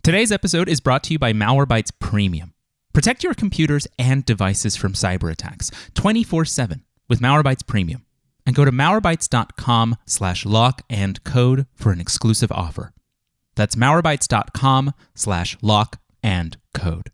Today's episode is brought to you by Malwarebytes Premium. Protect your computers and devices from cyber attacks 24/7 with Malwarebytes Premium. And go to malwarebytes.com/lock-and-code for an exclusive offer. That's malwarebytes.com/lock-and-code.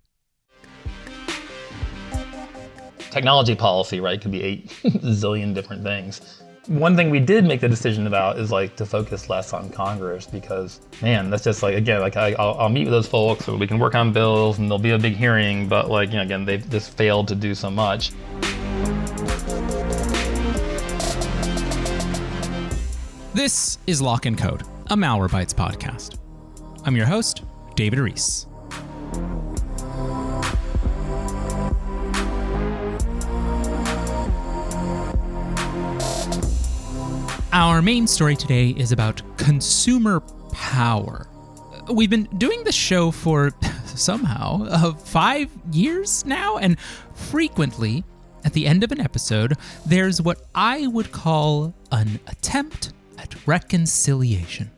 Technology policy, right, could be 8 zillion different things. One thing we did make the decision about is to focus less on Congress because, man, that's just I'll meet with those folks so we can work on bills and there'll be a big hearing, but again, they've just failed to do so much. This is Lock and Code, a Malwarebytes podcast. I'm your host, David Reese. Our main story today is about consumer power. We've been doing this show for somehow 5 years now, and frequently at the end of an episode, there's what I would call an attempt at reconciliation.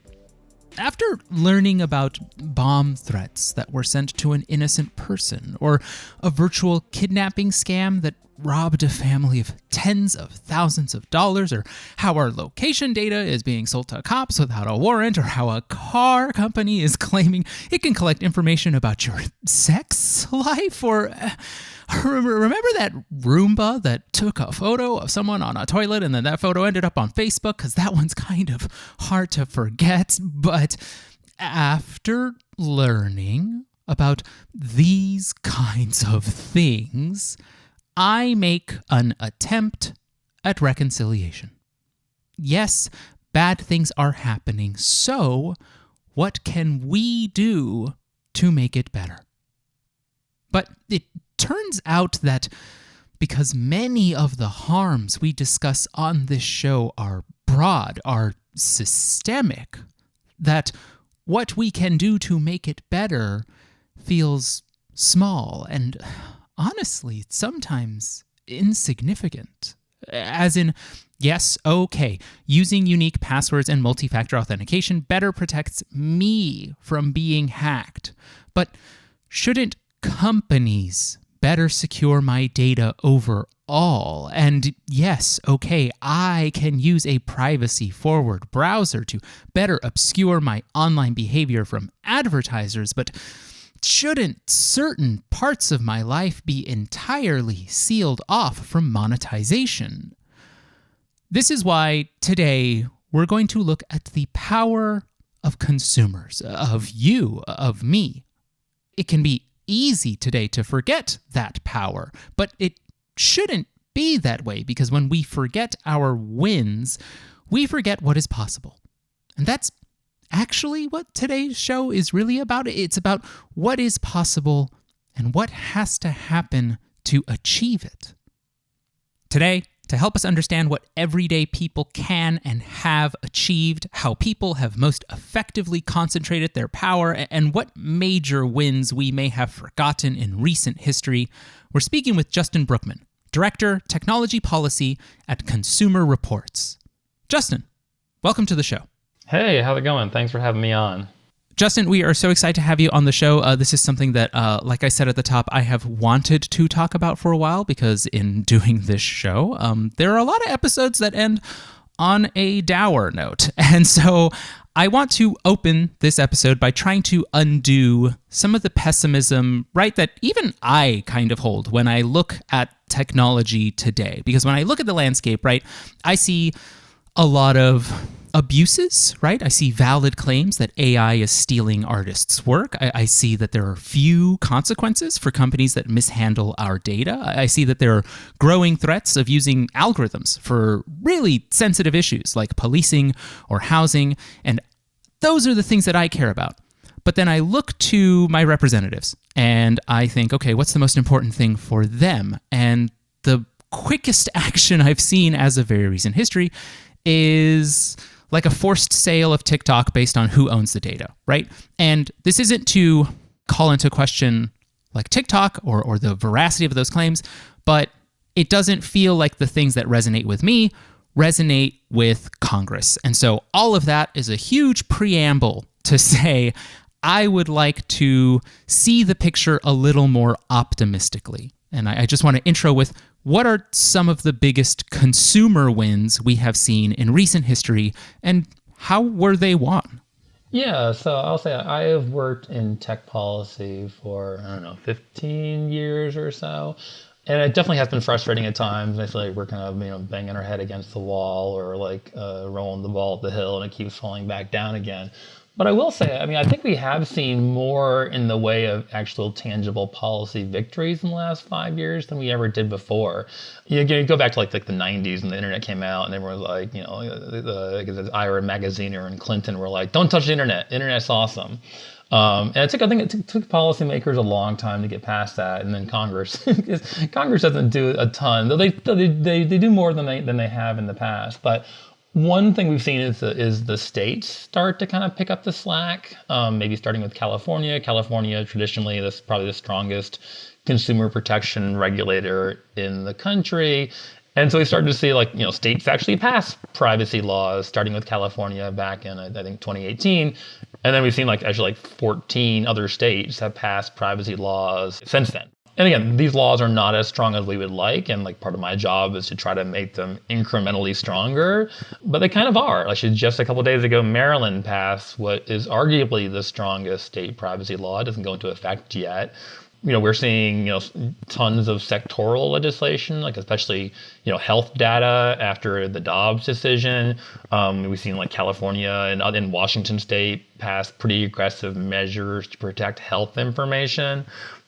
After learning about bomb threats that were sent to an innocent person, or a virtual kidnapping scam that robbed a family of tens of thousands of dollars, or how our location data is being sold to cops without a warrant, or how a car company is claiming it can collect information about your sex life, or remember that Roomba that took a photo of someone on a toilet and then that photo ended up on Facebook? Because that one's kind of hard to forget. But after learning about these kinds of things, I make an attempt at reconciliation. Yes, bad things are happening, so what can we do to make it better? But it turns out that because many of the harms we discuss on this show are broad, are systemic, that what we can do to make it better feels small and honestly, sometimes insignificant. As in, yes, okay, using unique passwords and multi-factor authentication better protects me from being hacked. But shouldn't companies better secure my data overall? And yes, okay, I can use a privacy-forward browser to better obscure my online behavior from advertisers, but shouldn't certain parts of my life be entirely sealed off from monetization? This is why today we're going to look at the power of consumers, of you, of me. It can be easy today to forget that power, but it shouldn't be that way, because when we forget our wins, we forget what is possible. And that's actually what today's show is really about. It's about what is possible and what has to happen to achieve it. Today, to help us understand what everyday people can and have achieved, how people have most effectively concentrated their power, and what major wins we may have forgotten in recent history, we're speaking with Justin Brookman, Director, Technology Policy at Consumer Reports. Justin, welcome to the show. Hey, how's it going? Thanks for having me on. Justin, we are so excited to have you on the show. This is something that, like I said at the top, I have wanted to talk about for a while, because in doing this show, there are a lot of episodes that end on a dour note. And so I want to open this episode by trying to undo some of the pessimism, right, that even I kind of hold when I look at technology today. Because when I look at the landscape, right, I see a lot of abuses, right? I see valid claims that AI is stealing artists' work. I see that there are few consequences for companies that mishandle our data. I see that there are growing threats of using algorithms for really sensitive issues like policing or housing, and those are the things that I care about. But then I look to my representatives and I think, okay, what's the most important thing for them? And the quickest action I've seen as of very recent history is like a forced sale of TikTok based on who owns the data, right? And this isn't to call into question like TikTok or the veracity of those claims, but it doesn't feel like the things that resonate with me resonate with Congress. And so all of that is a huge preamble to say, I would like to see the picture a little more optimistically. And I just want to intro with, what are some of the biggest consumer wins we have seen in recent history, and how were they won? Yeah, so I'll say I have worked in tech policy for, 15 years or so. And it definitely has been frustrating at times. I feel like we're kind of, banging our head against the wall, or like rolling the ball up the hill and it keeps falling back down again. But I will say, I think we have seen more in the way of actual tangible policy victories in the last 5 years than we ever did before. You go back to like the 90s when the internet came out, and everyone was like, the Ira Magaziner and Clinton were like, don't touch the internet. Internet's awesome. And I think it took policymakers a long time to get past that, and then Congress doesn't do a ton, though they do more than they have in the past. But one thing we've seen is the states start to kind of pick up the slack. Maybe starting with California. California traditionally is probably the strongest consumer protection regulator in the country. And so we started to see states actually pass privacy laws, starting with California back in, I think, 2018. And then we've seen actually 14 other states have passed privacy laws since then. And again, these laws are not as strong as we would like, and part of my job is to try to make them incrementally stronger, but they kind of are. Just a couple of days ago, Maryland passed what is arguably the strongest state privacy law. It doesn't go into effect yet. We're seeing, tons of sectoral legislation, especially, health data after the Dobbs decision. We've seen California and Washington State pass pretty aggressive measures to protect health information.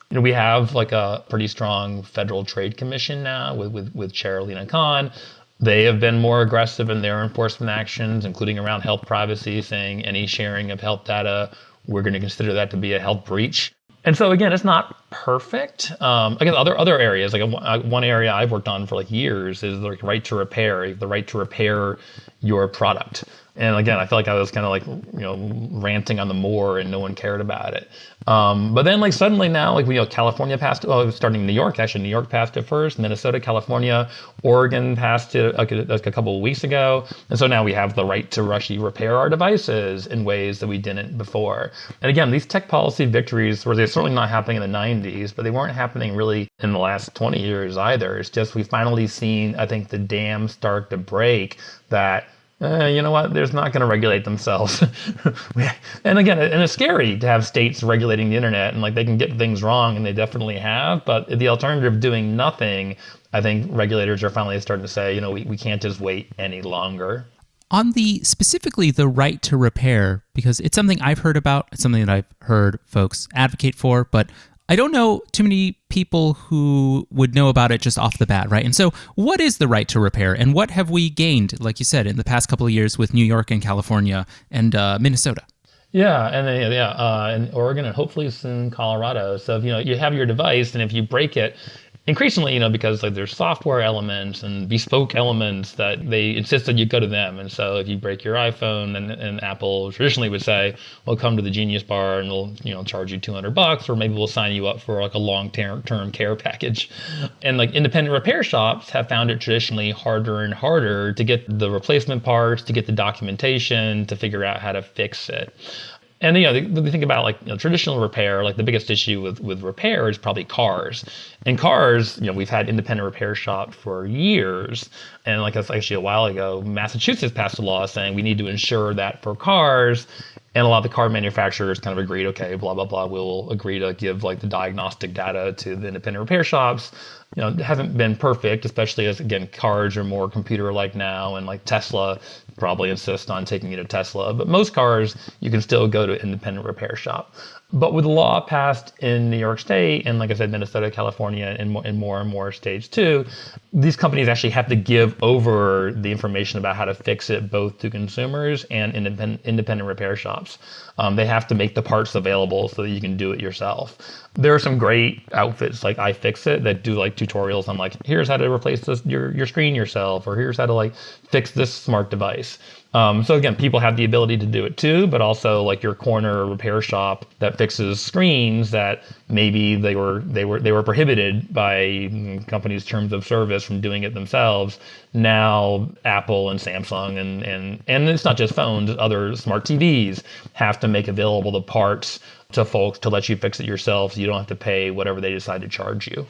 We have a pretty strong Federal Trade Commission now with Chair Lina Khan. They have been more aggressive in their enforcement actions, including around health privacy, saying any sharing of health data, we're going to consider that to be a health breach. And so again, it's not perfect. Again, other areas, one area I've worked on for years is the right to repair, the right to repair your product. And again, I feel like I was kind of ranting on the moor and no one cared about it. But then suddenly now, California passed, starting in New York, actually New York passed it first, Minnesota, California, Oregon passed it a couple of weeks ago. And so now we have the right to actually repair our devices in ways that we didn't before. And again, these tech policy victories they're certainly not happening in the 90s, but they weren't happening really in the last 20 years either. It's just we've finally seen, I think, the dam start to break that you know what? There's not going to regulate themselves. And again, and it's scary to have states regulating the internet, and they can get things wrong, and they definitely have. But the alternative of doing nothing, I think regulators are finally starting to say, we can't just wait any longer. On specifically the right to repair, because it's something I've heard about, it's something that I've heard folks advocate for, but I don't know too many people who would know about it just off the bat, right? And so what is the right to repair, and what have we gained, like you said, in the past couple of years with New York and California and Minnesota? Yeah, and Oregon, and hopefully soon Colorado. So if you have your device, and if you break it, increasingly, because there's software elements and bespoke elements that they insist that you go to them. And so if you break your iPhone, and Apple traditionally would say, well, come to the Genius Bar and we'll charge you $200, or maybe we'll sign you up for a long-term care package. And independent repair shops have found it traditionally harder and harder to get the replacement parts, to get the documentation, to figure out how to fix it. And they think about traditional repair, the biggest issue with repair is probably cars. And cars, we've had independent repair shops for years. And that's actually a while ago, Massachusetts passed a law saying we need to ensure that for cars. And a lot of the car manufacturers kind of agreed, okay, blah, blah, blah, we'll agree to give the diagnostic data to the independent repair shops. It hasn't been perfect, especially as, again, cars are more computer-like now, and Tesla probably insist on taking you to Tesla. But most cars, you can still go to an independent repair shop. But with the law passed in New York State, and like I said, Minnesota, California, and more states too, these companies actually have to give over the information about how to fix it both to consumers and independent repair shops. They have to make the parts available so that you can do it yourself. There are some great outfits like iFixit that do tutorials on here's how to replace your screen yourself, or here's how to fix this smart device. So again, people have the ability to do it too, but also like your corner repair shop that fixes screens that maybe they were prohibited by companies' terms of service from doing it themselves. Now Apple and Samsung and it's not just phones, other smart TVs have to make available the parts to folks to let you fix it yourself, so you don't have to pay whatever they decide to charge you.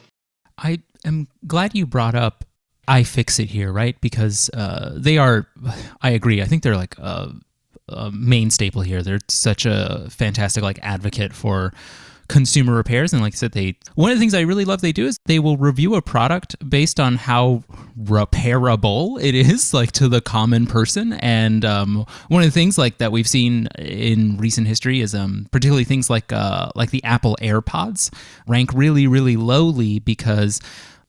I am glad you brought up iFixit here, right? Because they are, I agree, I think they're like a main staple here. They're such a fantastic like advocate for consumer repairs. And like I said, one of the things I really love they do is they will review a product based on how repairable it is, like to the common person. And one of the things like that we've seen in recent history is particularly things like the Apple AirPods rank really, really lowly because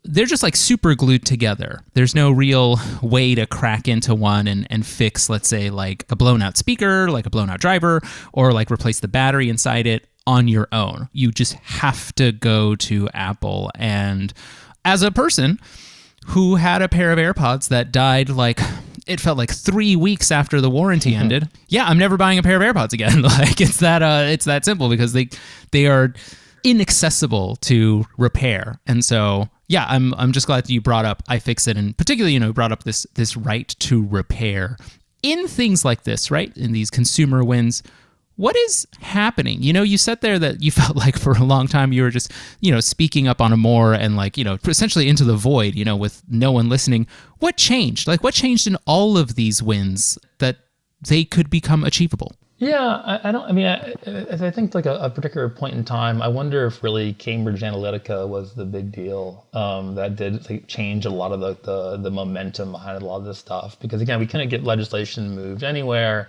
they're just like super glued together. There's no real way to crack into one and fix, let's say, like a blown out speaker, like a blown out driver, or like replace the battery inside it on your own. You just have to go to Apple. And as a person who had a pair of AirPods that died like, it felt like 3 weeks after the warranty ended, yeah, I'm never buying a pair of AirPods again. Like it's that simple because they are inaccessible to repair. And so yeah, I'm just glad that you brought up iFixit, and particularly, brought up this right to repair in things like this, right? In these consumer wins. What is happening? You said there that you felt like for a long time you were just, speaking up on a more and like, essentially into the void, with no one listening. What changed? Like what changed in all of these wins that they could become achievable? Yeah, I think like a particular point in time, I wonder if really Cambridge Analytica was the big deal that did like, change a lot of the momentum behind a lot of this stuff. Because again, we couldn't get legislation moved anywhere.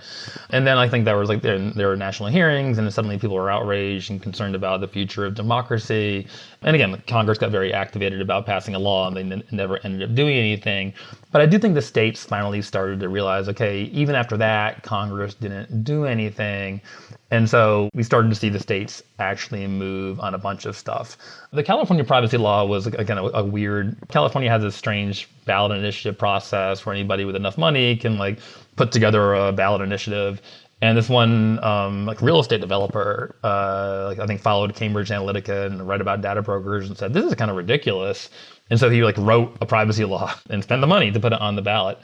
And then I think there was like there were national hearings, and suddenly people were outraged and concerned about the future of democracy. And again, Congress got very activated about passing a law, and they never ended up doing anything. But I do think the states finally started to realize, okay, even after that, Congress didn't do anything. And so we started to see the states actually move on a bunch of stuff. The California privacy law was, again, a weird... California has this strange ballot initiative process where anybody with enough money can like put together a ballot initiative. And this one like real estate developer, I think followed Cambridge Analytica and read about data brokers and said, this is kind of ridiculous. And so he like wrote a privacy law and spent the money to put it on the ballot.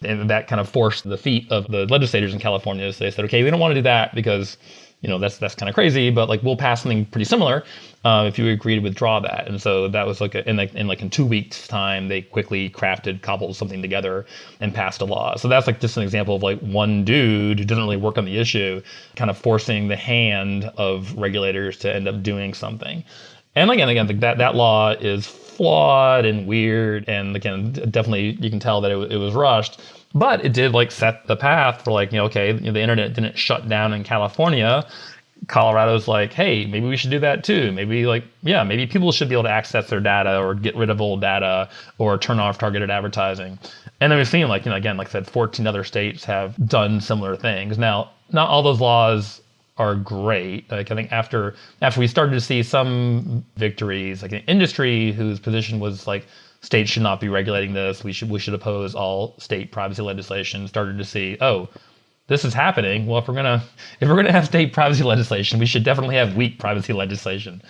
And that kind of forced the feet of the legislators in California. So they said, okay, we don't want to do that because, that's kind of crazy, but like we'll pass something pretty similar if you agree to withdraw that. And so that was like in 2 weeks time, they quickly cobbled something together and passed a law. So that's like just an example of like one dude who doesn't really work on the issue, kind of forcing the hand of regulators to end up doing something. And again, that law is flawed and weird, and again, definitely you can tell that it was rushed. But it did like set the path for like, okay, the internet didn't shut down in California. Colorado's like, hey, maybe we should do that too. Maybe maybe people should be able to access their data or get rid of old data or turn off targeted advertising. And then we've seen again, like I said, 14 other states have done similar things. Now, not all those laws are great. Like I think after we started to see some victories, like an industry whose position was like states should not be regulating this, we should oppose all state privacy legislation, started to see, oh, this is happening. Well, if we're gonna have state privacy legislation, we should definitely have weak privacy legislation.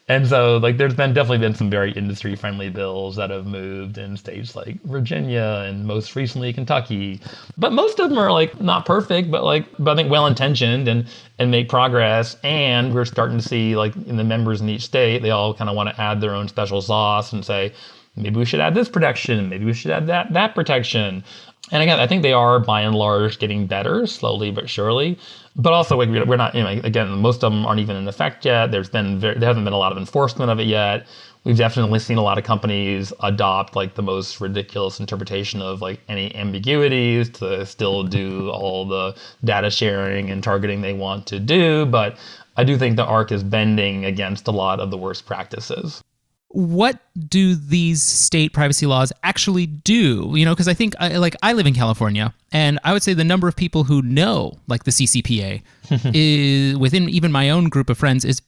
And so like there's definitely been some very industry friendly bills that have moved in states like Virginia and most recently Kentucky. But most of them are like not perfect, but I think well intentioned and make progress. And we're starting to see like in the members in each state, they all kind of want to add their own special sauce and say, maybe we should add this protection, maybe we should add that protection. And again, I think they are by and large getting better, slowly but surely. But also, we're not, again, most of them aren't even in effect yet. There hasn't been a lot of enforcement of it yet. We've definitely seen a lot of companies adopt like the most ridiculous interpretation of like any ambiguities to still do all the data sharing and targeting they want to do. But I do think the arc is bending against a lot of the worst practices. What do these state privacy laws actually do? Because I think I live in California, and I would say the number of people who know like the CCPA is within even my own group of friends is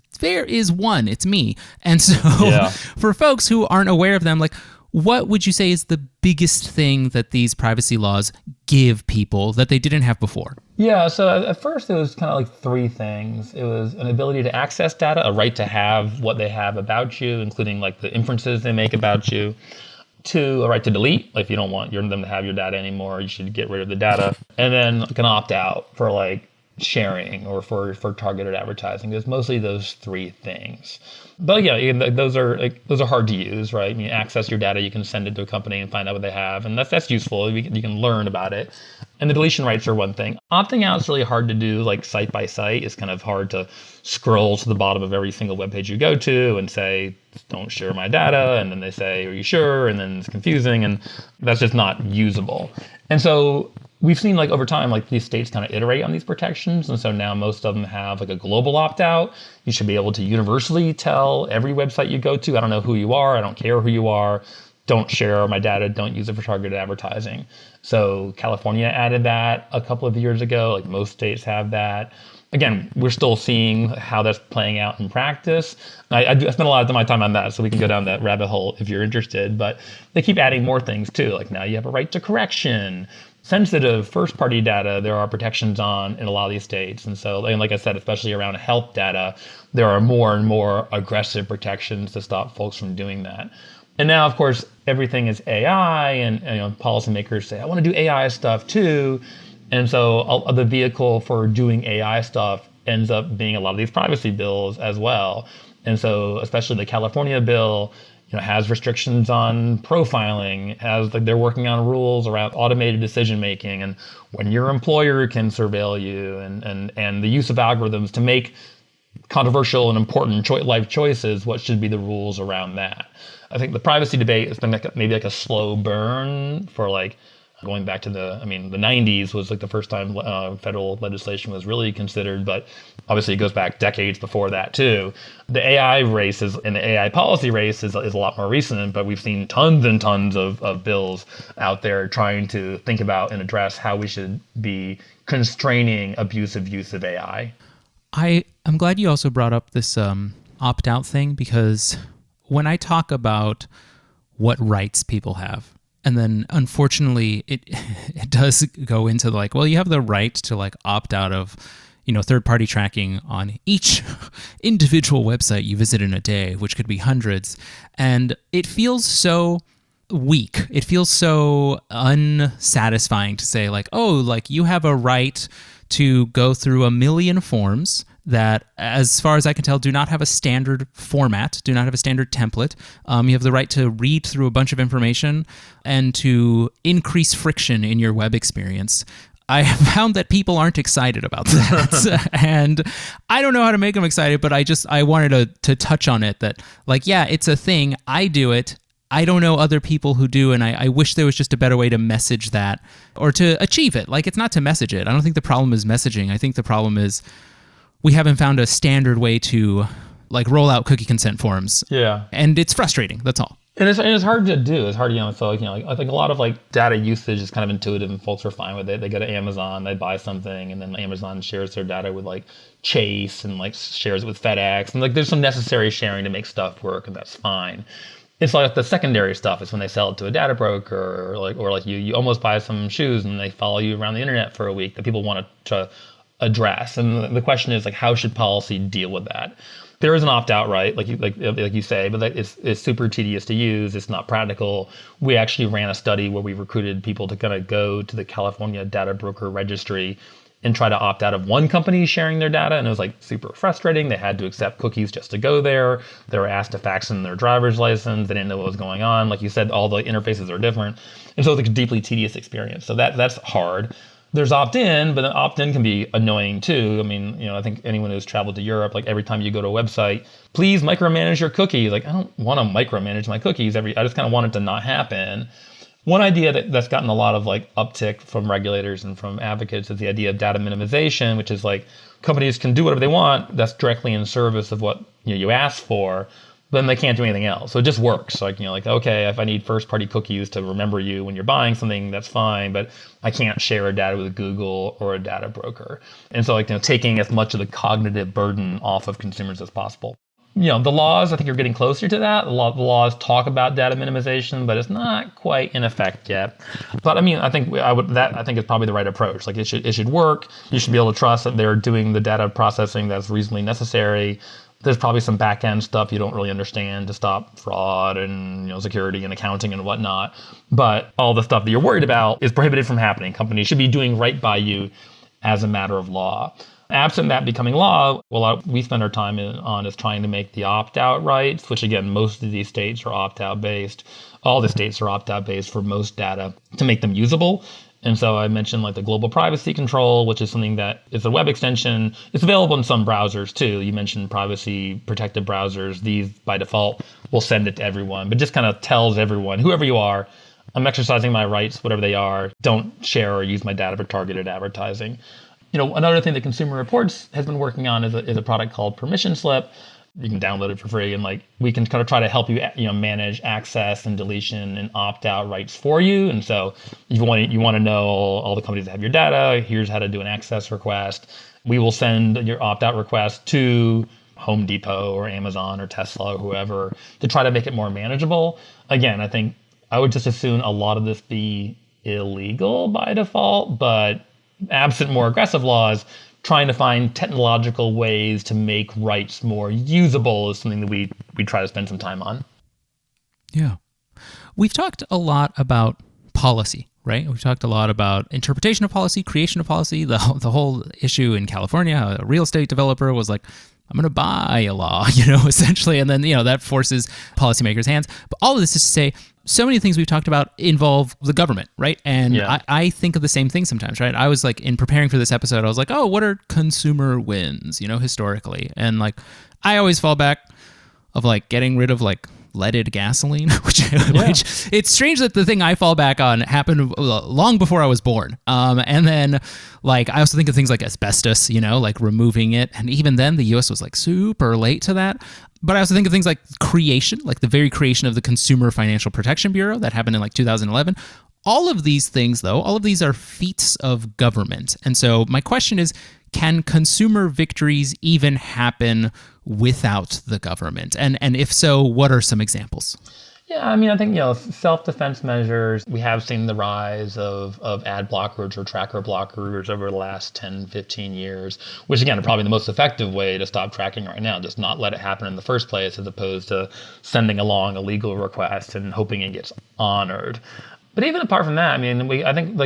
one. It's me. And so for folks who aren't aware of them, like What would you say is the biggest thing that these privacy laws give people that they didn't have before? Yeah, so at first it was kind of like three things. It was an ability to access data, a right to have what they have about you, including like the inferences they make about you. Two, a right to delete. Like if you don't want them to have your data anymore, you should get rid of the data. And then like an opt-out for like sharing or for targeted advertising. There's mostly those three things. But yeah, those are hard to use, right? You access your data, you can send it to a company and find out what they have, and that's useful. You can learn about it. And the deletion rights are one thing. Opting out is really hard to do, like site by site. It's kind of hard to scroll to the bottom of every single web page you go to and say, don't share my data. And then they say, are you sure? And then it's confusing, and that's just not usable. And so we've seen like over time, like these states kind of iterate on these protections. And so now most of them have like a global opt-out. You should be able to universally tell every website you go to, I don't know who you are, I don't care who you are, don't share my data, don't use it for targeted advertising. So California added that a couple of years ago, like most states have that. Again, we're still seeing how that's playing out in practice. I spend a lot of my time on that, so we can go down that rabbit hole if you're interested. But they keep adding more things too. Like now you have a right to correction. Sensitive first-party data, there are protections on in a lot of these states. And so, and like I said, especially around health data, there are more and more aggressive protections to stop folks from doing that. And now, of course, everything is AI, and policymakers say, I want to do AI stuff too. And so the vehicle for doing AI stuff ends up being a lot of these privacy bills as well. And so especially the California bill, has restrictions on profiling, they're working on rules around automated decision making and when your employer can surveil you, and the use of algorithms to make controversial and important life choices. What should be the rules around that? I think the privacy debate has been maybe like a slow burn for like going back to the 90s was like the first time federal legislation was really considered, but obviously it goes back decades before that too. The AI race and the AI policy race is a lot more recent, but we've seen tons and tons of bills out there trying to think about and address how we should be constraining abusive use of AI. I'm glad you also brought up this opt-out thing, because when I talk about what rights people have, and then unfortunately it does go into like, well, you have the right to like opt out of, third-party tracking on each individual website you visit in a day, which could be hundreds. And it feels so weak. It feels so unsatisfying to say like, oh, like you have a right to go through a million forms that, as far as I can tell, do not have a standard format, do not have a standard template. You have the right to read through a bunch of information and to increase friction in your web experience. I have found that people aren't excited about that. And I don't know how to make them excited, but I wanted to touch on it that, like, yeah, it's a thing. I do it. I don't know other people who do, and I wish there was just a better way to message that or to achieve it. Like, it's not to message it. I don't think the problem is messaging. I think the problem is we haven't found a standard way to like roll out cookie consent forms. Yeah. And it's frustrating. That's all. And it's hard to do. It's hard, so I think a lot of like data usage is kind of intuitive and folks are fine with it. They go to Amazon, they buy something, and then Amazon shares their data with like Chase and like shares it with FedEx. And like there's some necessary sharing to make stuff work, and that's fine. It's like the secondary stuff is when they sell it to a data broker, or you almost buy some shoes and they follow you around the internet for a week that people want to address. And the question is like, how should policy deal with that? There is an opt-out, right? Like you say, but it's super tedious to use. It's not practical. We actually ran a study where we recruited people to kind of go to the California Data Broker Registry and try to opt out of one company sharing their data. And it was like super frustrating. They had to accept cookies just to go there. They were asked to fax in their driver's license. They didn't know what was going on. Like you said, all the interfaces are different. And so it's like a deeply tedious experience. So that's hard. There's opt-in, but opt-in can be annoying too. I think anyone who's traveled to Europe, like every time you go to a website, please micromanage your cookies. Like, I don't want to micromanage my cookies. I just kind of want it to not happen. One idea that's gotten a lot of like uptick from regulators and from advocates is the idea of data minimization, which is like companies can do whatever they want that's directly in service of what you ask for, but then they can't do anything else. So it just works. Like, okay, if I need first-party cookies to remember you when you're buying something, that's fine, but I can't share data with Google or a data broker. And so taking as much of the cognitive burden off of consumers as possible. The laws, I think, are getting closer to that. The laws talk about data minimization, but it's not quite in effect yet. But I mean, I think is probably the right approach. Like it should work. You should be able to trust that they're doing the data processing that's reasonably necessary. There's probably some back end stuff you don't really understand to stop fraud and security and accounting and whatnot. But all the stuff that you're worried about is prohibited from happening. Companies should be doing right by you as a matter of law. Absent that becoming law, what we spend our time on is trying to make the opt-out rights, which again, most of these states are opt-out based. All the states are opt-out based for most data to make them usable. And so I mentioned like the global privacy control, which is something that is a web extension. It's available in some browsers too. You mentioned privacy protected browsers. These by default will send it to everyone, but just kind of tells everyone, whoever you are, I'm exercising my rights, whatever they are. Don't share or use my data for targeted advertising. Another thing that Consumer Reports has been working on is a product called Permission Slip. You can download it for free, and we can kind of try to help you, manage access and deletion and opt-out rights for you. And so, if you want to know all the companies that have your data, here's how to do an access request. We will send your opt-out request to Home Depot or Amazon or Tesla or whoever to try to make it more manageable. Again, I think I would just assume a lot of this be illegal by default, but absent more aggressive laws, trying to find technological ways to make rights more usable is something that we try to spend some time on. Yeah. We've talked a lot about policy, right? We've talked a lot about interpretation of policy, creation of policy, the whole issue in California. A real estate developer was like, I'm going to buy a law, essentially. And then, that forces policymakers' hands. But all of this is to say, so many things we've talked about involve the government, right? And yeah. I think of the same thing sometimes, right? I was like, in preparing for this episode, I was like, oh, what are consumer wins, historically? And I always fall back of getting rid of leaded gasoline, which it's strange that the thing I fall back on happened long before I was born. And then I also think of things like asbestos, removing it. And even then the US was super late to that. But I also think of things like creation, the very creation of the Consumer Financial Protection Bureau that happened in 2011. All of these things, though, all of these are feats of government. And so my question is, can consumer victories even happen without the government? And if so, what are some examples? Yeah, I mean, I think, self-defense measures, we have seen the rise of ad blockers or tracker blockers over the last 10, 15 years, which again, are probably the most effective way to stop tracking right now, just not let it happen in the first place as opposed to sending along a legal request and hoping it gets honored. But even apart from that, I mean, I think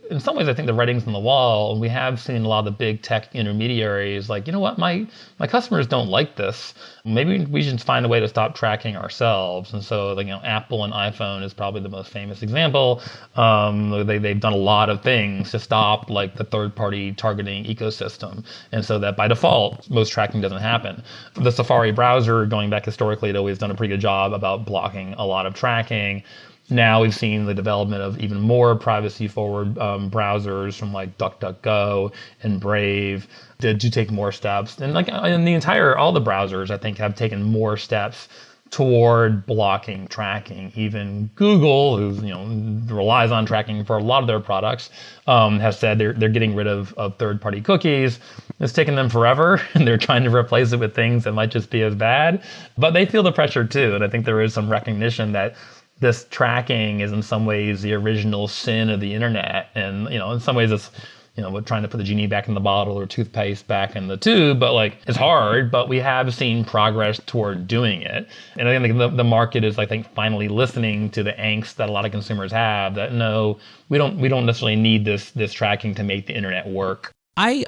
in some ways, I think the writing's on the wall. We have seen a lot of the big tech intermediaries what, my customers don't like this. Maybe we should find a way to stop tracking ourselves. And so, Apple and iPhone is probably the most famous example. They've done a lot of things to stop the third-party targeting ecosystem. And so that by default, most tracking doesn't happen. The Safari browser, going back historically, had always done a pretty good job about blocking a lot of tracking. Now we've seen the development of even more privacy-forward browsers from DuckDuckGo and Brave to take more steps. And all the browsers, I think, have taken more steps toward blocking tracking. Even Google, who relies on tracking for a lot of their products, has said they're getting rid of third-party cookies. It's taken them forever, and they're trying to replace it with things that might just be as bad. But they feel the pressure too, and I think there is some recognition that this tracking is in some ways the original sin of the internet. And, in some ways it's, we're trying to put the genie back in the bottle or toothpaste back in the tube, but it's hard, but we have seen progress toward doing it. And I think the market is, I think, finally listening to the angst that a lot of consumers have that no, we don't necessarily need this tracking to make the internet work. I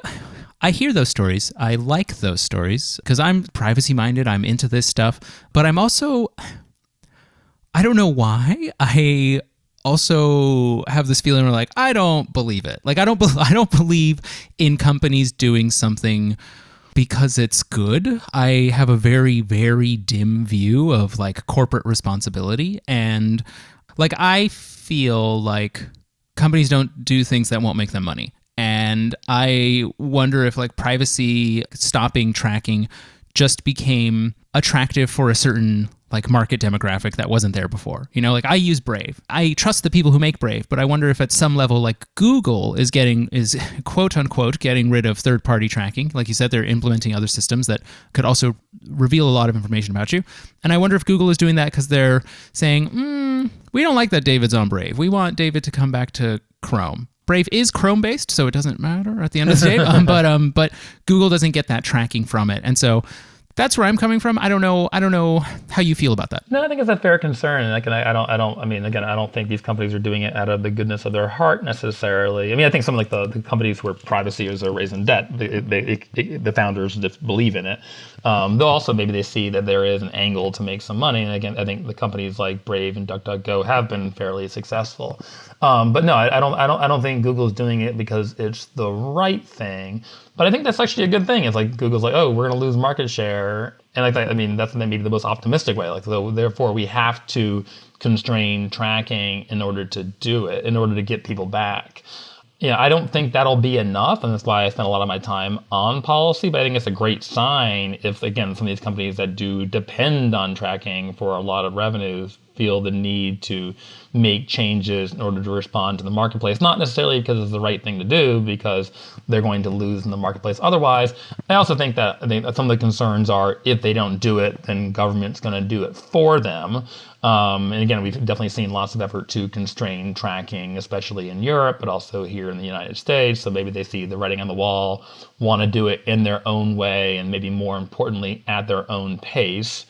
hear those stories. I like those stories because I'm privacy minded. I'm into this stuff, but I'm also, I don't know why. I also have this feeling where I don't believe it. I don't believe in companies doing something because it's good. I have a very, very dim view of corporate responsibility. And I feel companies don't do things that won't make them money. And I wonder if privacy stopping tracking just became attractive for a certain like market demographic that wasn't there before. You know, like I use Brave. I trust the people who make Brave, but I wonder if at some level like Google is quote unquote getting rid of third-party tracking. Like you said, they're implementing other systems that could also reveal a lot of information about you. And I wonder if Google is doing that because they're saying, we don't like that David's on Brave. We want David to come back to Chrome. Brave is Chrome-based, so it doesn't matter at the end of the day. But Google doesn't get that tracking from it, and so that's where I'm coming from. I don't know how you feel about that. No, I think it's a fair concern. And I don't think these companies are doing it out of the goodness of their heart necessarily. I mean, I think some of like the companies where privacy is raising debt, the founders just believe in it. Though also maybe they see that there is an angle to make some money. And again, I think the companies like Brave and DuckDuckGo have been fairly successful. But no, I don't think Google's doing it because it's the right thing. But I think that's actually a good thing. It's like Google's like, oh, we're going to lose market share. And that's maybe the most optimistic way. Like, so therefore, we have to constrain tracking in order to do it, in order to get people back. I don't think that'll be enough, and that's why I spend a lot of my time on policy, but I think it's a great sign if, again, some of these companies that do depend on tracking for a lot of revenues feel the need to make changes in order to respond to the marketplace, not necessarily because it's the right thing to do, because they're going to lose in the marketplace otherwise. I also think that some of the concerns are if they don't do it, then government's going to do it for them. And again, we've definitely seen lots of effort to constrain tracking, especially in Europe, but also here in the United States. So maybe they see the writing on the wall, want to do it in their own way, and maybe more importantly, at their own pace.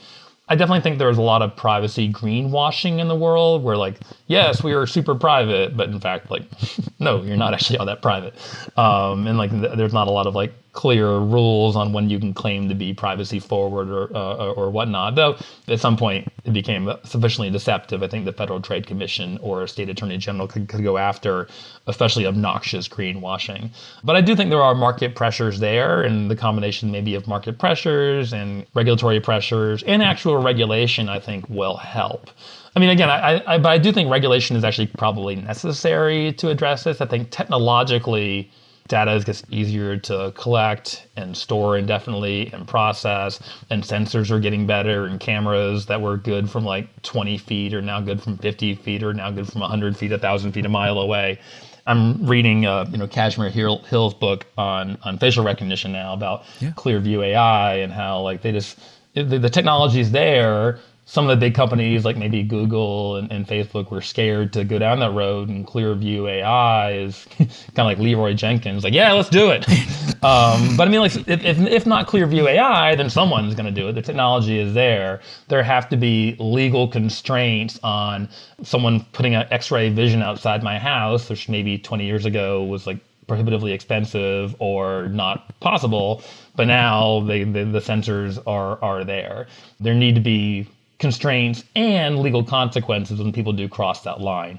I definitely think there's a lot of privacy greenwashing in the world where like, yes, we are super private, but in fact, like, no, you're not actually all that private. And like, there's not a lot of like clear rules on when you can claim to be privacy forward or whatnot. Though at some point it became sufficiently deceptive. I think the Federal Trade Commission or a state attorney general could go after especially obnoxious greenwashing. But I do think there are market pressures there, and the combination maybe of market pressures and regulatory pressures and actual regulation, I think, will help. I mean, again, but I do think regulation is actually probably necessary to address this. I think technologically, data gets easier to collect and store indefinitely and process, and sensors are getting better, and cameras that were good from like 20 feet are now good from 50 feet, or now good from 100 feet, 1,000 feet, a mile away. I'm reading, Kashmir Hill's book on facial recognition now about Clearview AI and how like the technology's there. Some of the big companies like maybe Google and Facebook were scared to go down that road, and Clearview AI is kind of like Leroy Jenkins, like, yeah, let's do it. But I mean, like, if not Clearview AI, then someone's going to do it. The technology is there. There have to be legal constraints on someone putting an X-ray vision outside my house, which maybe 20 years ago was like prohibitively expensive or not possible. But now the sensors are there. There need to be constraints and legal consequences when people do cross that line.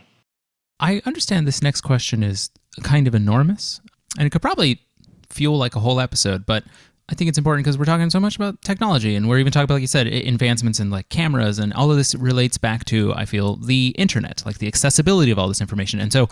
I understand this next question is kind of enormous, and it could probably fuel like a whole episode, but I think it's important because we're talking so much about technology, and we're even talking about, like you said, advancements in like cameras, and all of this relates back to, I feel, the internet, like the accessibility of all this information. And so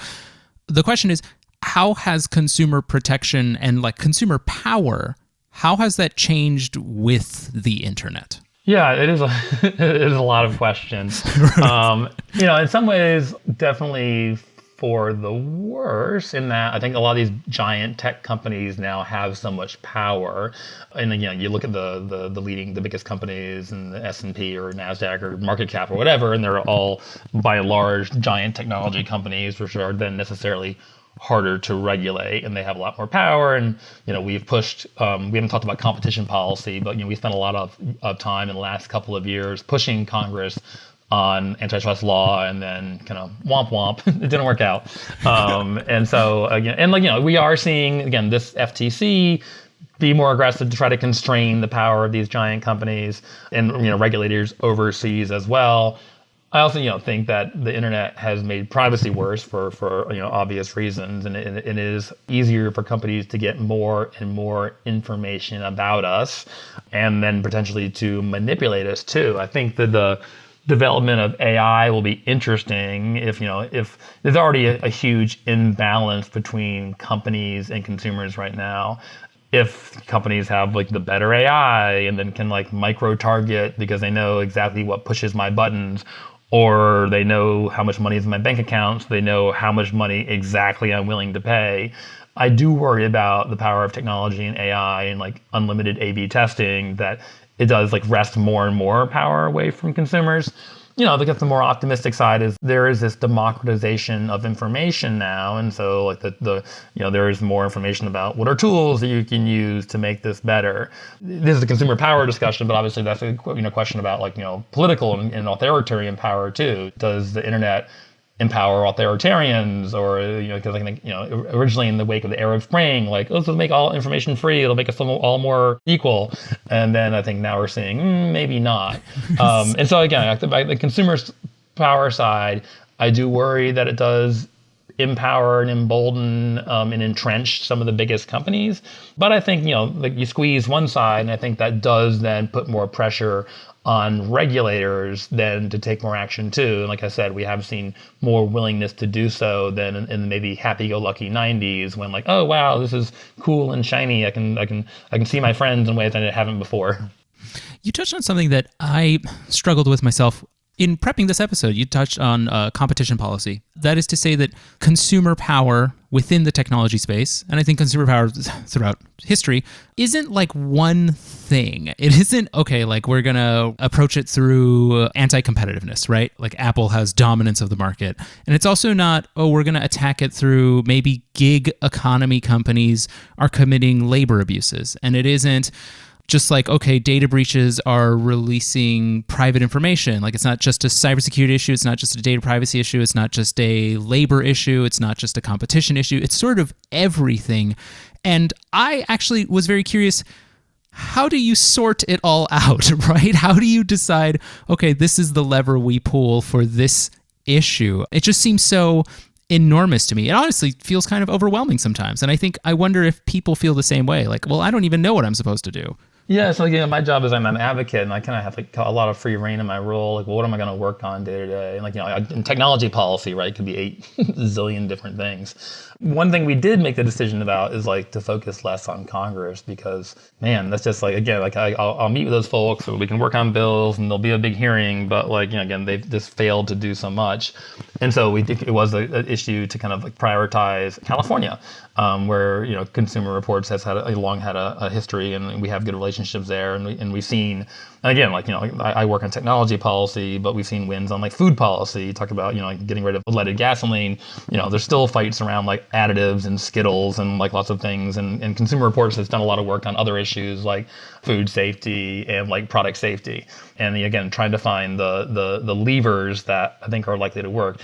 the question is, how has consumer protection and like consumer power, how has that changed with the internet? Yeah, it is a lot of questions. In some ways, definitely for the worse, in that I think a lot of these giant tech companies now have so much power. And then, you look at the biggest companies in the S&P or NASDAQ or market cap or whatever, and they're all by and large giant technology companies, which are then necessarily harder to regulate, and they have a lot more power. And we've pushed, we haven't talked about competition policy, but we spent a lot of time in the last couple of years pushing Congress on antitrust law, and then kind of womp womp, it didn't work out. And so again, we are seeing again this FTC be more aggressive to try to constrain the power of these giant companies, and regulators overseas as well. I also, think that the internet has made privacy worse for obvious reasons, and it is easier for companies to get more and more information about us, and then potentially to manipulate us too. I think that the development of AI will be interesting if there's already a huge imbalance between companies and consumers right now. if companies have like the better AI and then can like micro target because they know exactly what pushes my buttons, or they know how much money is in my bank account, so they know how much money exactly I'm willing to pay. I do worry about the power of technology and AI and like unlimited A/B testing, that it does like wrest more and more power away from consumers. Because the more optimistic side is there is this democratization of information now, and so like there is more information about what are tools that you can use to make this better. This is a consumer power discussion, but obviously that's a question about like political and authoritarian power too. Does the internet empower authoritarians, or because I think originally in the wake of the Arab Spring, like let's make all information free, it'll make us all more equal, and then I think now we're seeing maybe not. And so again, by the consumer power side, I do worry that it does empower and embolden and entrench some of the biggest companies. But I think like you squeeze one side, and I think that does then put more pressure on regulators then to take more action too. And like I said, we have seen more willingness to do so than in maybe happy-go-lucky 90s when like, oh wow, this is cool and shiny. I can see my friends in ways I haven't before. You touched on something that I struggled with myself. In prepping this episode, you touched on competition policy. That is to say that consumer power within the technology space, and I think consumer power throughout history, isn't like one thing. It isn't, okay, like we're going to approach it through anti-competitiveness, right? Like Apple has dominance of the market. And it's also not, oh, we're going to attack it through maybe gig economy companies are committing labor abuses. And it isn't just like, okay, data breaches are releasing private information. Like it's not just a cybersecurity issue. It's not just a data privacy issue. It's not just a labor issue. It's not just a competition issue. It's sort of everything. And I actually was very curious, how do you sort it all out, right? How do you decide, okay, this is the lever we pull for this issue? It just seems so enormous to me. It honestly feels kind of overwhelming sometimes. And I wonder if people feel the same way. Like, well, I don't even know what I'm supposed to do. Yeah, so my job is I'm an advocate, and I kind of have like a lot of free reign in my role. Like, well, what am I going to work on day to day? And like, in technology policy, right, could be 8 zillion different things. One thing we did make the decision about is like to focus less on Congress, because man, that's just like, again, like I'll meet with those folks so we can work on bills and there'll be a big hearing, but like, again, they've just failed to do so much. And so we think it was an issue to kind of like prioritize California, where, Consumer Reports has long had a history, and we have good relationships there. And we've seen, and again, like, I work on technology policy, but we've seen wins on like food policy. Talk about, like getting rid of leaded gasoline. There's still fights around like additives and Skittles and like lots of things. And Consumer Reports has done a lot of work on other issues like food safety and like product safety. And again, trying to find the levers that I think are likely to work.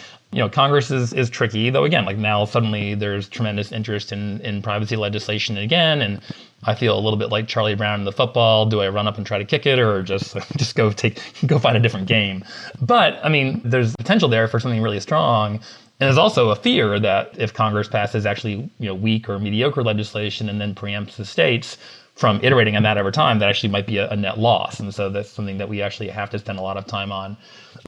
Congress is tricky, though. Again, like now suddenly there's tremendous interest in privacy legislation again, and I feel a little bit like Charlie Brown in the football. Do I run up and try to kick it, or just go find a different game? But I mean, there's potential there for something really strong. And there's also a fear that if Congress passes actually weak or mediocre legislation and then preempts the states from iterating on that over time, that actually might be a net loss. And so that's something that we actually have to spend a lot of time on.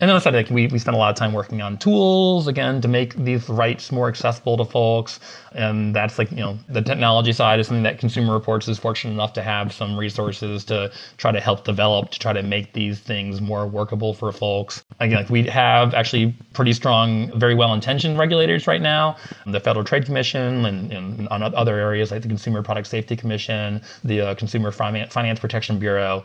And then on the side, like we spend a lot of time working on tools, again, to make these rights more accessible to folks. And that's like, the technology side is something that Consumer Reports is fortunate enough to have some resources to try to help develop, to try to make these things more workable for folks. Again, like we have actually pretty strong, very well-intentioned regulators right now. The Federal Trade Commission and on other areas like the Consumer Product Safety Commission, the Consumer Finance Protection Bureau.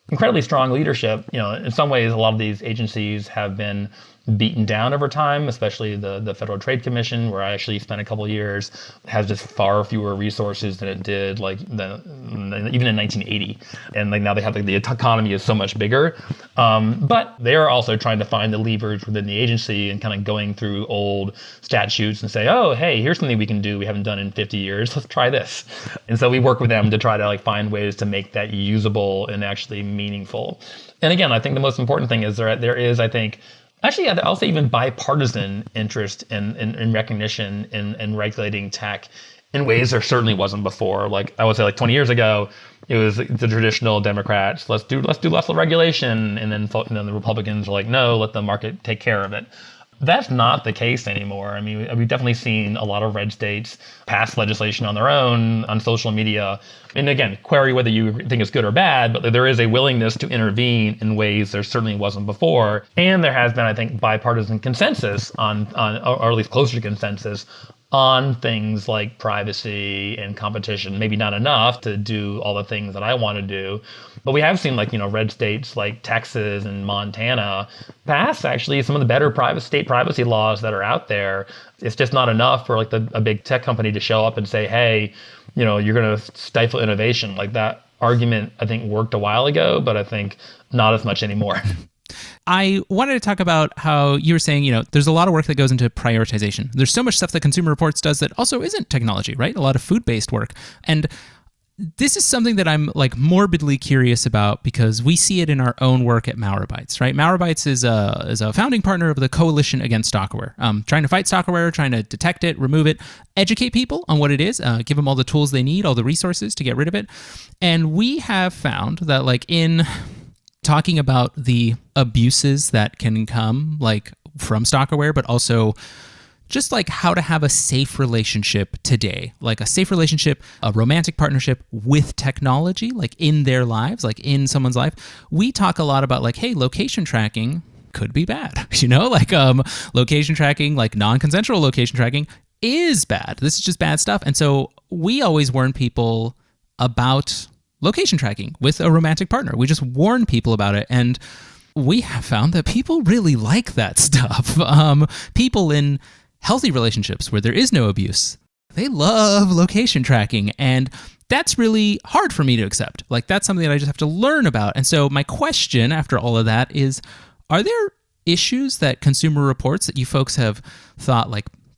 Incredibly strong leadership. In some ways, a lot of these agencies have been beaten down over time, especially the Federal Trade Commission, where I actually spent a couple of years, has just far fewer resources than it did even in 1980. And like now they have the economy is so much bigger. But they're also trying to find the levers within the agency and kind of going through old statutes and say, oh, hey, here's something we can do we haven't done in 50 years. Let's try this. And so we work with them to try to find ways to make that usable and actually meaningful. And again, I think the most important thing is there is, I think, actually, I'll say even bipartisan interest in recognition in regulating tech in ways there certainly wasn't before. Like I would say 20 years ago, it was the traditional Democrats, let's do less regulation. And then the Republicans were like, no, let the market take care of it. That's not the case anymore. I mean, we've definitely seen a lot of red states pass legislation on their own on social media. And again, query whether you think it's good or bad, but there is a willingness to intervene in ways there certainly wasn't before. And there has been, I think, bipartisan consensus on or at least closer to consensus on things like privacy and competition. Maybe not enough to do all the things that I want to do, but we have seen red states like Texas and Montana pass actually some of the better state privacy laws that are out there. It's just not enough for a big tech company to show up and say, hey, you're going to stifle innovation. Like that argument, I think worked a while ago, but I think not as much anymore. I wanted to talk about how you were saying, there's a lot of work that goes into prioritization. There's so much stuff that Consumer Reports does that also isn't technology, right? A lot of food-based work. And this is something that I'm morbidly curious about because we see it in our own work at Malwarebytes, right? Malwarebytes is a founding partner of the Coalition Against Stalkerware, trying to fight stalkerware, trying to detect it, remove it, educate people on what it is, give them all the tools they need, all the resources to get rid of it. And we have found that in talking about the abuses that can come from stalkerware, but also just how to have a safe relationship today, a safe relationship, a romantic partnership with technology, in their lives, in someone's life. We talk a lot about hey, location tracking could be bad, location tracking, non-consensual location tracking is bad. This is just bad stuff. And so we always warn people about location tracking with a romantic partner. We just warn people about it. And we have found that people really like that stuff. People in healthy relationships where there is no abuse, they love location tracking. And that's really hard for me to accept. That's something that I just have to learn about. And so my question after all of that is, are there issues that Consumer Reports that you folks have thought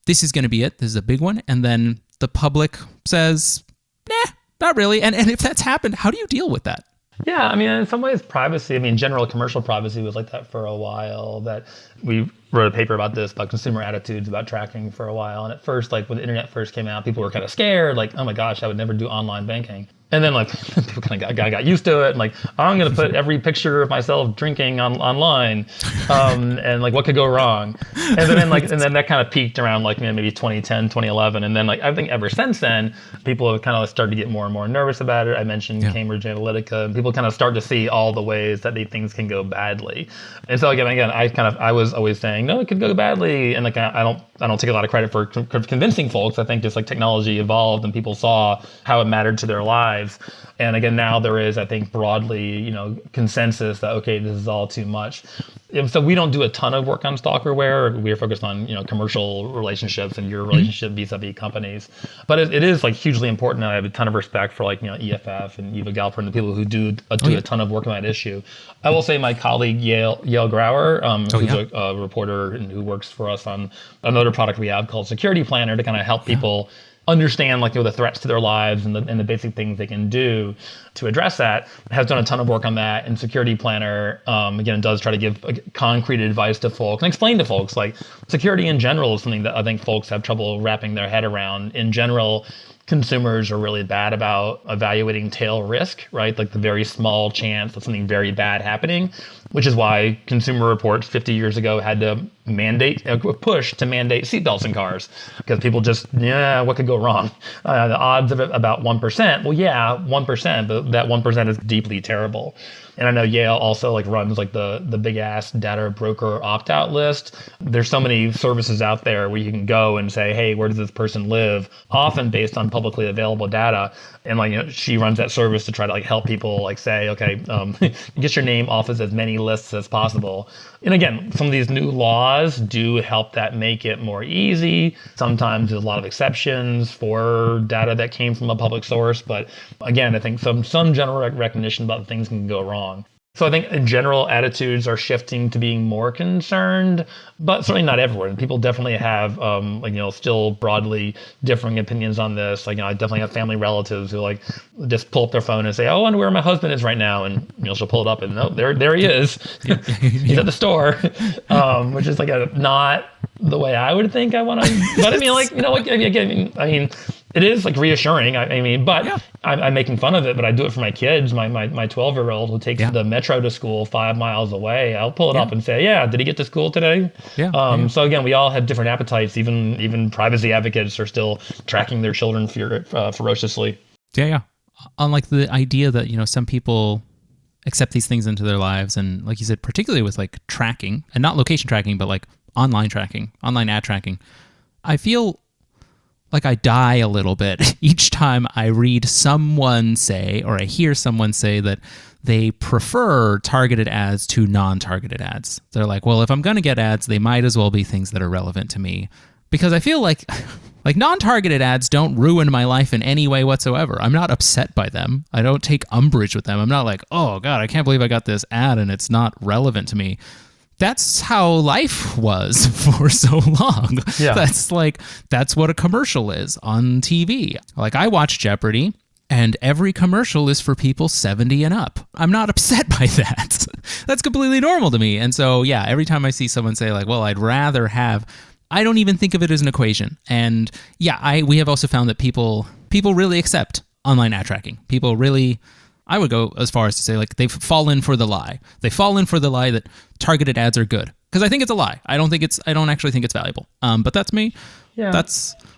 this is going to be it, this is a big one, and then the public says, nah, not really. And if that's happened, how do you deal with that? Yeah, I mean, in some ways, privacy, general commercial privacy was like that for a while. That we wrote a paper about this, about consumer attitudes about tracking for a while. And at first, when the internet first came out, people were kind of scared, oh my gosh, I would never do online banking. And then people kind of got used to it, and I'm going to put every picture of myself drinking online, and what could go wrong? And then and then that kind of peaked around maybe 2010, 2011, and then I think ever since then, people have kind of started to get more and more nervous about it. I mentioned Cambridge Analytica, and people kind of start to see all the ways that things can go badly. And so again, I was always saying no, it could go badly, and I don't take a lot of credit for convincing folks. I think just technology evolved and people saw how it mattered to their lives. And again, now there is, I think, broadly, consensus that, okay, this is all too much. And so we don't do a ton of work on stalkerware. We're focused on, commercial relationships and your relationship vis-a-vis companies. But it is hugely important. And I have a ton of respect for EFF and Eva Galper, the people who do a ton of work on that issue. I will say my colleague Yael Grauer, who's a reporter and who works for us on another product we have called Security Planner to kind of help people understand the threats to their lives and the basic things they can do to address that, has done a ton of work on that. And Security Planner, again, does try to give concrete advice to folks and explain to folks security in general is something that I think folks have trouble wrapping their head around. In general, consumers are really bad about evaluating tail risk, right? The very small chance of something very bad happening, which is why Consumer Reports 50 years ago had to push to mandate seatbelts in cars, because people just, what could go wrong? The odds of it about 1%. Well, yeah, 1%, but that 1% is deeply terrible. And I know Yale also runs the big ass data broker opt-out list. There's so many services out there where you can go and say, hey, where does this person live? Often based on publicly available data. And she runs that service to try to help people say, okay, get your name off as many lists as possible. And again, some of these new laws do help that make it more easy. Sometimes there's a lot of exceptions for data that came from a public source. But again, I think some general recognition about things can go wrong. So I think in general, attitudes are shifting to being more concerned, but certainly not everyone. People definitely have, still broadly differing opinions on this. I definitely have family relatives who just pull up their phone and say, "Oh, I wonder where my husband is right now," and she'll pull it up and there he is. He's at the store, which is not the way I would think I want to. But I mean, It is like reassuring. I mean, but Yeah. I'm making fun of it, but I do it for my kids. My 12-year-old who takes the metro to school 5 miles away. I'll pull it up and say, yeah, did he get to school today? Yeah. So again, we all have different appetites. Even privacy advocates are still tracking their children ferociously. Yeah. Unlike the idea that, some people accept these things into their lives, and like you said, particularly with like tracking, and not location tracking, but like online tracking, online ad tracking, I feel like I die a little bit each time I read someone say, or I hear someone say that they prefer targeted ads to non-targeted ads. They're like, well, if I'm going to get ads, they might as well be things that are relevant to me. Because I feel like non-targeted ads don't ruin my life in any way whatsoever. I'm not upset by them. I don't take umbrage with them. I'm not like, oh God, I can't believe I got this ad and it's not relevant to me. That's how life was for so long. Yeah. That's what a commercial is on TV. Like, I watch Jeopardy, and every commercial is for people 70 and up. I'm not upset by that. That's completely normal to me. And so, yeah, every time I see someone say like, well, I'd rather have, I don't even think of it as an equation. And yeah, we have also found that people really accept online ad tracking. People really, I would go as far as to say, like, they've fallen for the lie. They fall in for the lie that targeted ads are good. Because I think it's a lie. I don't actually think it's valuable. But that's me. Yeah.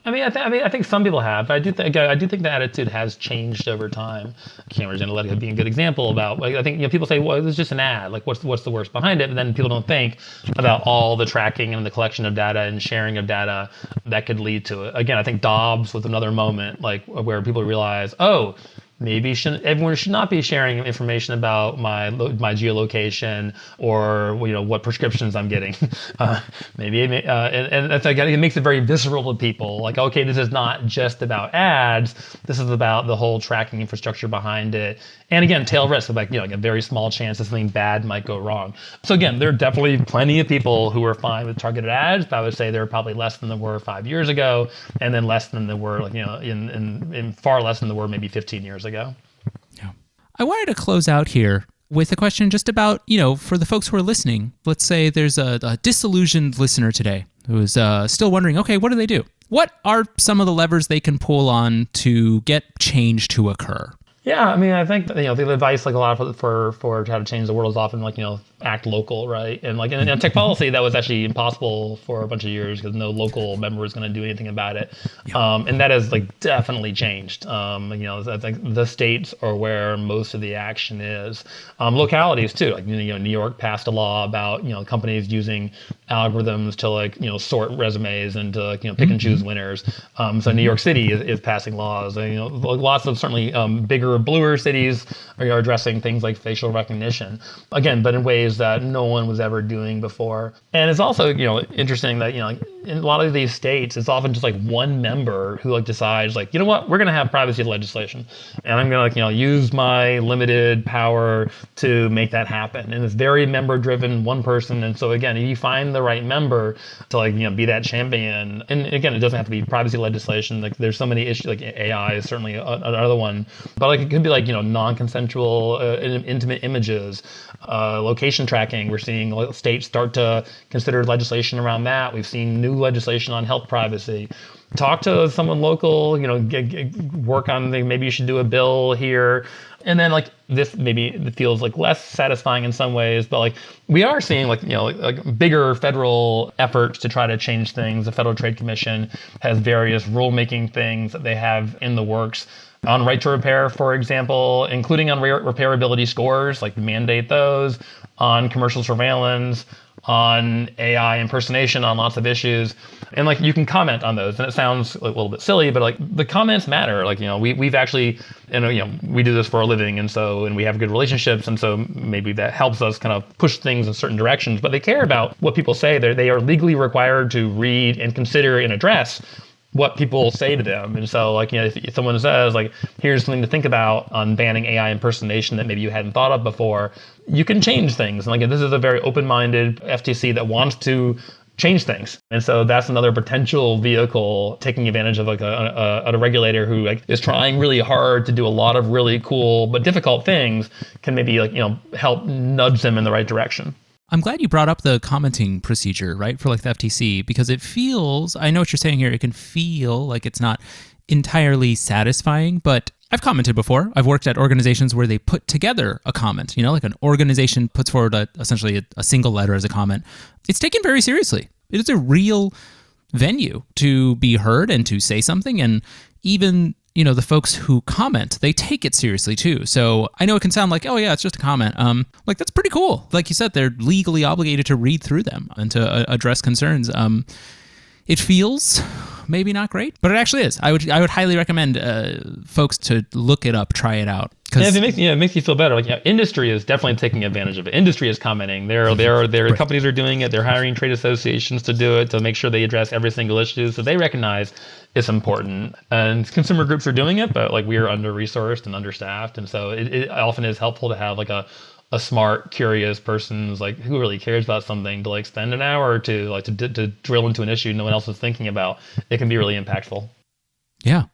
I think some people have. But I do think the attitude has changed over time. Cameron's Analytica being a good example about. Like, I think people say, well, it's just an ad. Like, what's the worst behind it? But then people don't think about all the tracking and the collection of data and sharing of data that could lead to it. Again, I think Dobbs was another moment like where people realize, oh, maybe everyone should not be sharing information about my geolocation or what prescriptions I'm getting. And that's, again, it makes it very visceral to people. Like, okay, this is not just about ads. This is about the whole tracking infrastructure behind it. And again, tail risk of like a very small chance that something bad might go wrong. So again, there are definitely plenty of people who are fine with targeted ads, but I would say there are probably less than there were 5 years ago, and then less than there were in far less than there were maybe 15 years ago. Yeah. I wanted to close out here with a question just about, for the folks who are listening, let's say there's a disillusioned listener today who is still wondering, okay, what do they do? What are some of the levers they can pull on to get change to occur? Yeah, I mean, I think the advice, like a lot for how to change the world is often like act local, right? And like in tech policy, that was actually impossible for a bunch of years because no local member was going to do anything about it. Yeah. And that has like definitely changed. I think the states are where most of the action is. Localities too, like New York passed a law about companies using algorithms to sort resumes and to pick and choose winners. So New York City is passing laws. Lots of certainly bigger, bluer cities are addressing things like facial recognition. Again, but in ways that no one was ever doing before. And it's also interesting that in a lot of these states, it's often just like one member who decides we're going to have privacy legislation, and I'm going to use my limited power to make that happen. And it's very member driven, one person. And so again, if you find the right member to be that champion, and again, it doesn't have to be privacy legislation. Like there's so many issues, like AI is certainly another one, but it could be non-consensual intimate images, location tracking. We're seeing states start to consider legislation around that. We've seen new legislation on health privacy. Talk to someone local, work on maybe you should do a bill here. And then this maybe it feels less satisfying in some ways, but we are seeing bigger federal efforts to try to change things. The Federal Trade Commission has various rulemaking things that they have in the works. On right to repair, for example, including on repairability scores, mandate those, on commercial surveillance, on AI impersonation, on lots of issues. And you can comment on those. And it sounds a little bit silly, but the comments matter. We've actually, we do this for a living, and we have good relationships. And so maybe that helps us kind of push things in certain directions, but they care about what people say. They are legally required to read and consider and address what people say to them. And so if someone says here's something to think about on banning AI impersonation that maybe you hadn't thought of before, you can change things. And this is a very open-minded FTC that wants to change things. And so that's another potential vehicle taking advantage of a regulator who is trying really hard to do a lot of really cool but difficult things, can maybe help nudge them in the right direction. I'm glad you brought up the commenting procedure, right, for the FTC, because it feels, I know what you're saying here, it can feel like it's not entirely satisfying, but I've commented before. I've worked at organizations where they put together a comment, like an organization puts forward essentially a single letter as a comment. It's taken very seriously. It is a real venue to be heard and to say something. And even, the folks who comment, they take it seriously too. So I know it can sound like, oh yeah, it's just a comment. That's pretty cool. Like you said, they're legally obligated to read through them and to address concerns. It feels maybe not great, but it actually is. I would highly recommend folks to look it up, try it out. It makes you feel better. Industry is definitely taking advantage of it. Industry is commenting. Their Right. companies are doing it. They're hiring trade associations to do it, to make sure they address every single issue. So they recognize it's important. And consumer groups are doing it, but we are under-resourced and understaffed. And so it often is helpful to have a smart, curious person who really cares about something to spend an hour or two to drill into an issue no one else is thinking about. It can be really impactful. Yeah.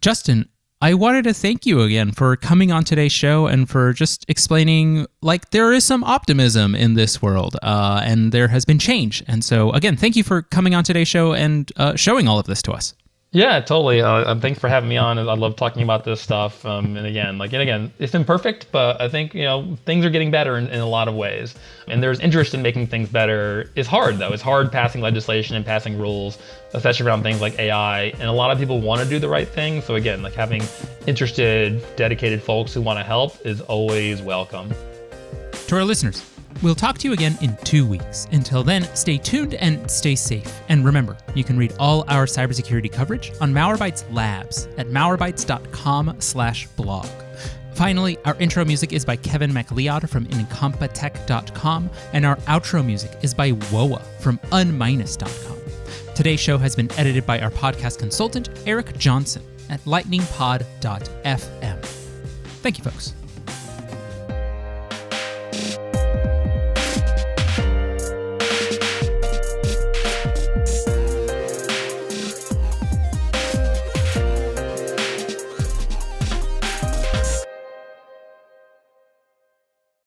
Justin, I wanted to thank you again for coming on today's show and for just explaining there is some optimism in this world and there has been change. And so again, thank you for coming on today's show and showing all of this to us. Yeah, totally. Thanks for having me on. I love talking about this stuff. And again, it's imperfect, but I think, things are getting better in a lot of ways. And there's interest in making things better. It's hard, though. It's hard passing legislation and passing rules, especially around things like AI. And a lot of people want to do the right thing. So again, having interested, dedicated folks who want to help is always welcome. To our listeners, we'll talk to you again in 2 weeks. Until then, stay tuned and stay safe. And remember, you can read all our cybersecurity coverage on Malwarebytes Labs at malwarebytes.com/blog. Finally, our intro music is by Kevin MacLeod from incompetech.com, and our outro music is by Woa from unminus.com. Today's show has been edited by our podcast consultant, Eric Johnson, at lightningpod.fm. Thank you, folks.